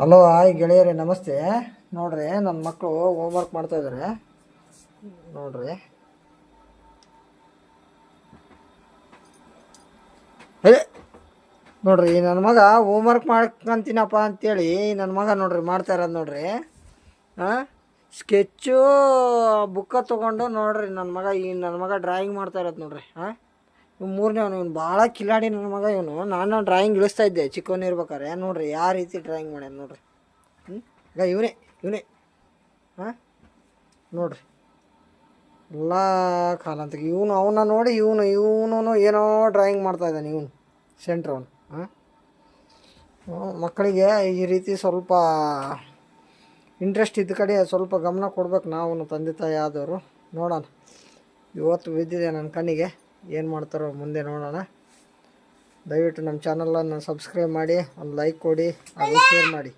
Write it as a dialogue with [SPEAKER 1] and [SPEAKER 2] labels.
[SPEAKER 1] Hello hi ಗೆಳೆಯರೇ, ನಮಸ್ತೆ. ನೋಡ್ರಿ, ನನ್ನ ಮಕ್ಕಳು ಹೋಮ್ವರ್ಕ್ ಮಾಡ್ತಾಯಿದ್ದಾರೆ ನೋಡ್ರಿ. ಏ ನೋಡ್ರಿ, ನನ್ನ ಮಗ ಹೋಮ್ವರ್ಕ್ ಮಾಡ್ಕೊಂತೀನಪ್ಪ ಅಂತೇಳಿ ನನ್ನ ಮಗ ನೋಡ್ರಿ ಮಾಡ್ತಾ ಇರೋದು ನೋಡ್ರಿ. ಸ್ಕೆಚ್ಚು ಬುಕ್ಕ ತೊಗೊಂಡು ನೋಡ್ರಿ ನನ್ನ ಮಗ ಡ್ರಾಯಿಂಗ್ ಮಾಡ್ತಾ ಇರೋದು ನೋಡ್ರಿ. ಇವ್ನು ಮೂರನೇವನು, ಇವನು ಭಾಳ ಕಿಲಾಡಿ ನನ್ನ ಮಗ. ಇವನು ನಾನು ಡ್ರಾಯಿಂಗ್ ಇಳಿಸ್ತಾ ಇದ್ದೆ ಚಿಕ್ಕವನು ಇರ್ಬೇಕಾರೆ. ನೋಡ್ರಿ ಯಾವ ರೀತಿ ಡ್ರಾಯಿಂಗ್ ಮಾಡ್ಯಾನ ನೋಡ್ರಿ. ಈಗ ಇವನೇ ನೋಡ್ರಿ ಎಲ್ಲ ಕಾಲಂತ ಅವನ್ನ ನೋಡಿ ಇವನು ಏನೋ ಡ್ರಾಯಿಂಗ್ ಮಾಡ್ತಾಯಿದ್ದಾನೆ. ಇವನು ಸೆಂಟ್ರವನು. ಮಕ್ಕಳಿಗೆ ಈ ರೀತಿ ಸ್ವಲ್ಪ ಇಂಟ್ರೆಸ್ಟ್ ಇದ್ದ ಕಡೆ ಸ್ವಲ್ಪ ಗಮನ ಕೊಡ್ಬೇಕು ನಾವು, ತಂದೆ ತಾಯಿ ಆದವರು. ನೋಡೋಣ, ಇವತ್ತು ಬಿದ್ದಿದೆ ನನ್ನ ಕಣ್ಣಿಗೆ, ಏನು ಮಾಡ್ತಾರೋ ಮುಂದೆ ನೋಡೋಣ. ದಯವಿಟ್ಟು ನಮ್ಮ ಚಾನಲನ್ನು ಸಬ್ಸ್ಕ್ರೈಬ್ ಮಾಡಿ, ಒಂದು ಲೈಕ್ ಕೊಡಿ, ಹಾಗೂ ಶೇರ್ ಮಾಡಿ.